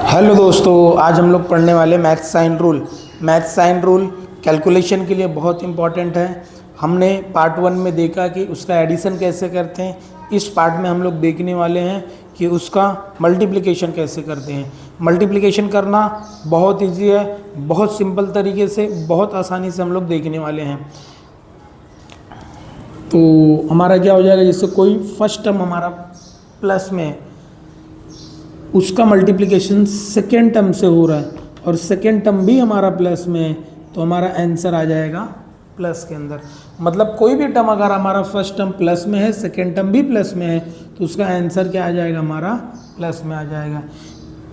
Hello दोस्तों, आज हम लोग पढ़ने वाले math sign rule. Math sign rule calculation के लिए बहुत इंपॉर्टेंट है। हमने पार्ट 1 में देखा कि उसका एडिशन कैसे करते हैं। इस पार्ट में हम लोग देखने वाले हैं कि उसका मल्टीप्लिकेशन कैसे करते हैं। मल्टीप्लिकेशन करना बहुत इजी है, बहुत सिंपल तरीके से, बहुत आसानी से हम लोग देखने वाले हैं। तो हमारा क्या हो जाएगा, जैसे कोई फर्स्ट टर्म हमारा प्लस में है, उसका मल्टीप्लिकेशन सेकेंड टर्म से हो रहा है और सेकेंड टर्म भी हमारा प्लस में है, तो हमारा आंसर आ जाएगा प्लस के अंदर। मतलब कोई भी टर्म अगर हमारा फर्स्ट टर्म प्लस में है, सेकेंड टर्म भी प्लस में है, तो उसका आंसर क्या आ जाएगा, हमारा प्लस में आ जाएगा।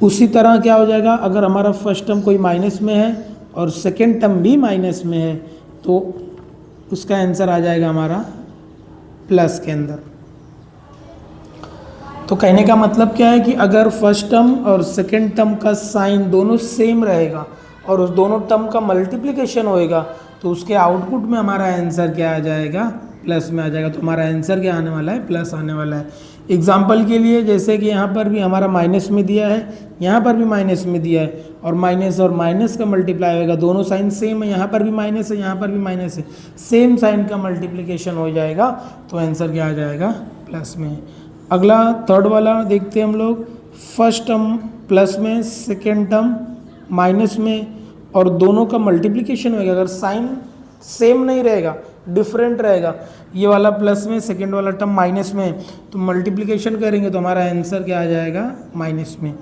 उसी तरह क्या हो जाएगा, अगर हमारा फर्स्ट टर्म कोई माइनस में है और सेकेंड टर्म भी माइनस में है, तो उसका आंसर आ जाएगा हमारा प्लस के अंदर। तो कहने का मतलब क्या है कि अगर फर्स्ट टर्म और सेकेंड टर्म का साइन दोनों सेम रहेगा और उस दोनों टर्म का मल्टीप्लिकेशन होएगा, तो उसके आउटपुट में हमारा आंसर क्या आ जाएगा, प्लस में आ जाएगा। तो हमारा आंसर क्या आने वाला है, प्लस आने वाला है। एग्जाम्पल के लिए जैसे कि यहाँ पर भी हमारा माइनस में दिया है, यहाँ पर भी माइनस में दिया है, और माइनस का मल्टीप्लाई होगा, दोनों साइन सेम है, यहाँ पर भी माइनस है, यहाँ पर भी माइनस है, सेम साइन का मल्टीप्लिकेशन हो जाएगा, तो आंसर क्या आ जाएगा, प्लस में। अगला थर्ड वाला देखते हैं हम लोग। फर्स्ट टर्म प्लस में, सेकेंड टर्म माइनस में, और दोनों का मल्टीप्लिकेशन होगा। अगर साइन सेम नहीं रहेगा, डिफरेंट रहेगा, ये वाला प्लस में, सेकेंड वाला टर्म माइनस में, तो मल्टीप्लिकेशन करेंगे तो हमारा आंसर क्या आ जाएगा, माइनस में।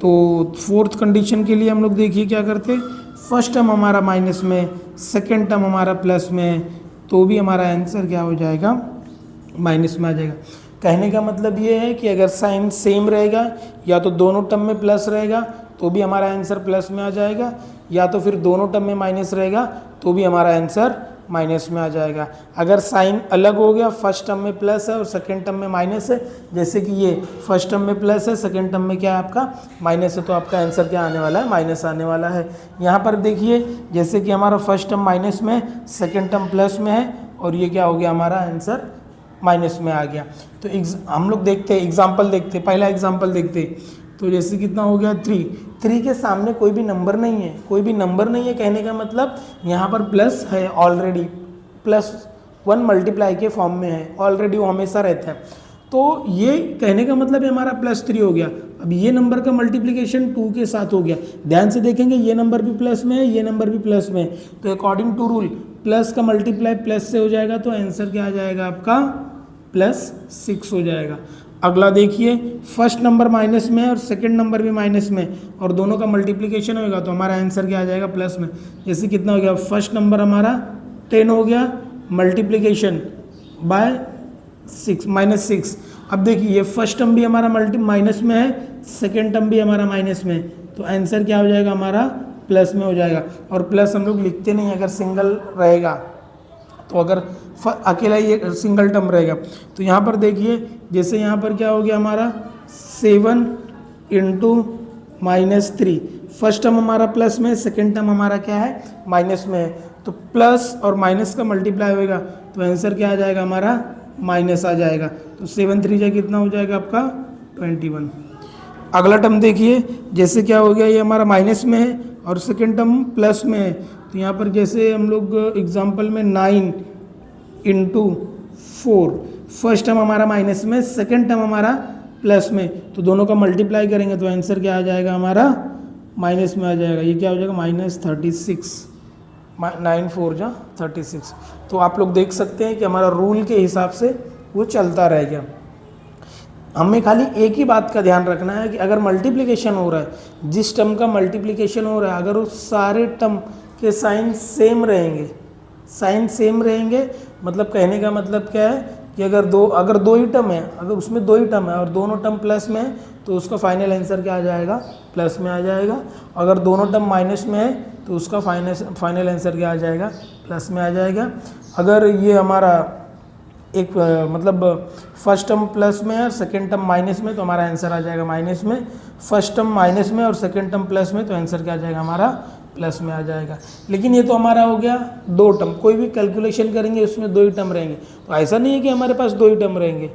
तो फोर्थ कंडीशन के लिए हम लोग देखिए क्या करते, फर्स्ट टर्म हमारा माइनस में, सेकेंड टर्म हमारा प्लस में, तो भी हमारा आंसर क्या हो जाएगा, माइनस में आ जाएगा। कहने का मतलब ये है कि अगर साइन सेम रहेगा, या तो दोनों टर्म में प्लस रहेगा तो भी हमारा आंसर प्लस में आ जाएगा, या तो फिर दोनों टर्म में माइनस रहेगा तो भी हमारा आंसर माइनस में आ जाएगा। अगर साइन अलग हो गया, फर्स्ट टर्म में प्लस है और सेकेंड टर्म में माइनस है, जैसे कि ये फर्स्ट टर्म में प्लस है, सेकेंड टर्म में क्या है आपका माइनस है, तो आपका आंसर क्या आने वाला है, माइनस आने वाला है। यहाँ पर देखिए जैसे कि हमारा फर्स्ट टर्म माइनस में, सेकेंड टर्म प्लस में है, और ये क्या हो गया, हमारा आंसर माइनस में आ गया। तो हम लोग देखते हैं, एग्जाम्पल देखते हैं, पहला एग्जाम्पल देखते हैं। तो जैसे कितना हो गया, 3 के सामने कोई भी नंबर नहीं है, कोई भी नंबर नहीं है, कहने का मतलब यहाँ पर प्लस है ऑलरेडी, +1 मल्टीप्लाई के फॉर्म में है ऑलरेडी, वो हमेशा रहता है। तो ये कहने का मतलब हमारा +3 हो गया। अब ये नंबर का मल्टीप्लिकेशन 2 के साथ हो गया। ध्यान से देखेंगे, ये नंबर भी प्लस में है, ये नंबर भी प्लस में है, तो अकॉर्डिंग टू रूल प्लस का मल्टीप्लाई प्लस से हो जाएगा, तो आंसर क्या आ जाएगा आपका, +6 हो जाएगा। अगला देखिए, फर्स्ट नंबर माइनस में है और सेकंड नंबर भी माइनस में, और दोनों का मल्टीप्लिकेशन होगा, तो हमारा आंसर क्या आ जाएगा, प्लस में। जैसे कितना हो गया, फर्स्ट नंबर हमारा 10 हो गया, मल्टीप्लिकेशन बाय -6। अब देखिए ये फर्स्ट टर्म भी हमारा माइनस में है, सेकेंड टर्म भी हमारा माइनस में है, तो आंसर क्या हो जाएगा, हमारा प्लस में हो जाएगा। और प्लस हम लोग लिखते नहीं अगर सिंगल रहेगा, तो अगर अकेला ये सिंगल टर्म रहेगा, तो यहाँ पर देखिए जैसे यहाँ पर क्या हो गया, हमारा 7 × -3, फर्स्ट टर्म हमारा प्लस में, सेकेंड टर्म हमारा क्या है, माइनस में है, तो प्लस और माइनस का मल्टीप्लाई होगा, तो आंसर क्या आ जाएगा, हमारा माइनस आ जाएगा। तो 7 3 कितना हो जाएगा आपका, 21। अगला टर्म देखिए, जैसे क्या हो गया, ये हमारा माइनस में है और सेकेंड टर्म प्लस में है, तो यहाँ पर जैसे हम लोग एग्जांपल में 9 × 4, फर्स्ट टर्म हमारा माइनस में, सेकेंड टर्म हमारा प्लस में, तो दोनों का मल्टीप्लाई करेंगे तो आंसर क्या आ जाएगा, हमारा माइनस में आ जाएगा। ये क्या हो जाएगा, -36, 9 4 जा 36। तो आप लोग देख सकते हैं कि हमारा रूल के हिसाब से वो चलता रह गया। हमें खाली एक ही बात का ध्यान रखना है कि अगर मल्टीप्लिकेशन हो रहा है, जिस टर्म का मल्टीप्लिकेशन हो रहा है, अगर उस सारे टर्म के साइन सेम रहेंगे, साइन सेम रहेंगे, मतलब कहने का मतलब क्या है कि अगर दो ही टर्म है, अगर उसमें 2 ही टर्म है और दोनों टर्म प्लस में है, तो उसका फाइनल आंसर क्या आ जाएगा, प्लस में आ जाएगा। अगर दोनों टर्म माइनस में है, तो उसका फाइनल आंसर क्या आ जाएगा, प्लस में आ जाएगा। अगर ये हमारा एक मतलब फर्स्ट टर्म प्लस में है और सेकेंड टर्म माइनस में, तो हमारा आंसर आ जाएगा माइनस में। फर्स्ट टर्म माइनस में और सेकेंड टर्म प्लस में, तो आंसर क्या आ जाएगा, हमारा प्लस में आ जाएगा। लेकिन ये तो हमारा हो गया 2 टर्म, कोई भी कैलकुलेशन करेंगे उसमें 2 ही टर्म रहेंगे, तो ऐसा नहीं है कि हमारे पास 2 ही टर्म रहेंगे।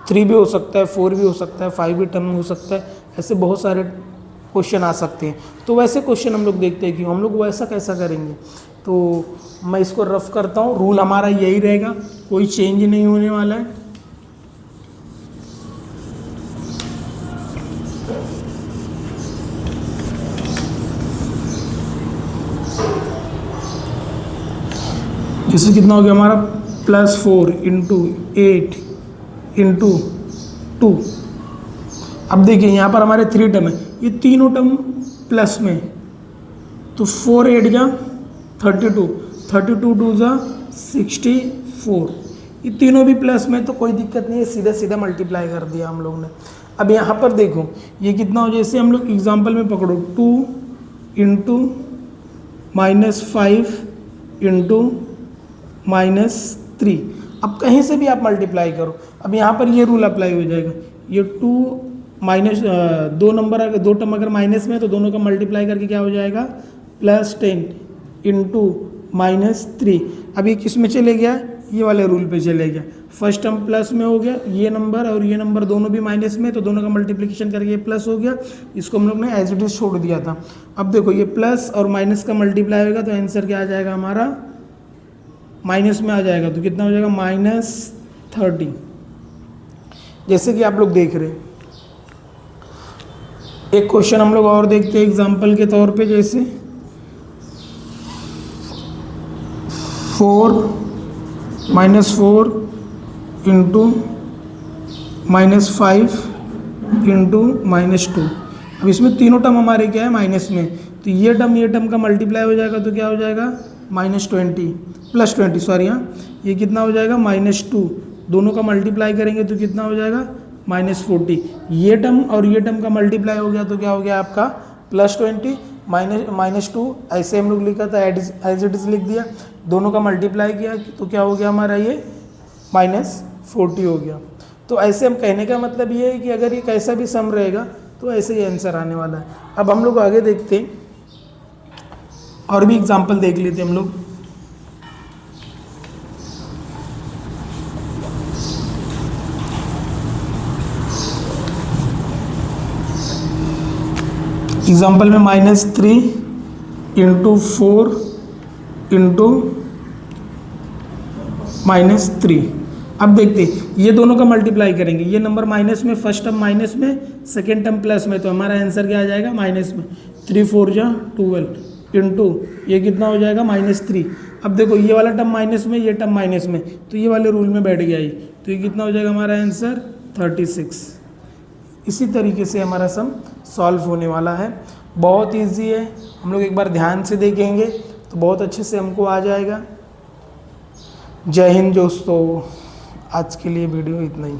3 भी हो सकता है, 4 भी हो सकता है, 5 भी टर्म हो सकता है, ऐसे बहुत सारे क्वेश्चन आ सकते हैं। तो वैसे क्वेश्चन हम लोग देखते हैं कि हम लोग वैसा कैसा करेंगे। तो मैं इसको रफ करता हूँ, रूल हमारा यही रहेगा, कोई चेंज नहीं होने वाला है। जैसे कितना हो गया हमारा +4 इंटू 8 इंटू 2। अब देखिए यहाँ पर हमारे 3 टर्म है, ये तीनों टर्म प्लस में, तो 4 8 जा 32, 32 2 जा 64, ये तीनों भी प्लस में, तो कोई दिक्कत नहीं है, सीधा सीधा मल्टीप्लाई कर दिया हम लोग ने। अब यहाँ पर देखो ये कितना हो, जैसे हम लोग एग्जाम्पल में पकड़ो 2 इंटू -5 इंटू -3। अब कहीं से भी आप मल्टीप्लाई करो, अब यहाँ पर ये रूल अप्लाई हो जाएगा, ये 2 माइनस 2 नंबर अगर 2 टर्म अगर माइनस में है तो दोनों का मल्टीप्लाई करके क्या हो जाएगा +10 इंटू -3। अब ये किस में चले गया, ये वाले रूल पे चले गया, फर्स्ट टर्म प्लस में हो गया, ये नंबर और ये नंबर दोनों भी माइनस में, तो दोनों का मल्टीप्लिकेशन करके ये प्लस हो गया, इसको हम लोग ने एज इट इज छोड़ दिया था। अब देखो ये प्लस और माइनस का मल्टीप्लाई होगा तो आंसर क्या आ जाएगा हमारा, माइनस में आ जाएगा, तो कितना हो जाएगा -30। जैसे कि आप लोग देख रहे हैं, एक क्वेश्चन हम लोग और देखते हैं एग्जाम्पल के तौर पे, जैसे 4 -4 इंटू -5 इंटू -2। अब इसमें तीनों टर्म हमारे क्या है माइनस में, तो ये टर्म का मल्टीप्लाई हो जाएगा तो क्या हो जाएगा +20 सॉरी, हाँ ये कितना हो जाएगा -2, दोनों का मल्टीप्लाई करेंगे तो कितना हो जाएगा -40। ये टर्म और ये टर्म का मल्टीप्लाई हो गया तो क्या हो गया आपका +20 -2, ऐसे हम लोग लिखा था एज इट इज लिख दिया, दोनों का मल्टीप्लाई किया तो क्या हो गया हमारा ये -40 हो गया। तो ऐसे हम कहने का मतलब ये है कि अगर ये कैसा भी सम रहेगा तो ऐसे ही आंसर आने वाला है। अब हम लोग आगे देखते हैं, और भी एग्जाम्पल देख लेते हैं हम लोग। एग्जाम्पल में -3 इंटू 4 इंटू -3। अब देखते ये दोनों का मल्टीप्लाई करेंगे, ये नंबर माइनस में, फर्स्ट टर्म माइनस में, सेकेंड टर्म प्लस में, तो हमारा आंसर क्या आ जाएगा माइनस में, 3 4 जा 12 इंटू ये कितना हो जाएगा -3। अब देखो ये वाला टर्म माइनस में, ये टर्म माइनस में, तो ये वाले रूल में बैठ गया ये, तो ये कितना हो जाएगा हमारा आंसर 36। इसी तरीके से हमारा सम सॉल्व होने वाला है, बहुत इजी है, हम लोग एक बार ध्यान से देखेंगे तो बहुत अच्छे से हमको आ जाएगा। जय हिंद दोस्तों, आज के लिए वीडियो इतना ही।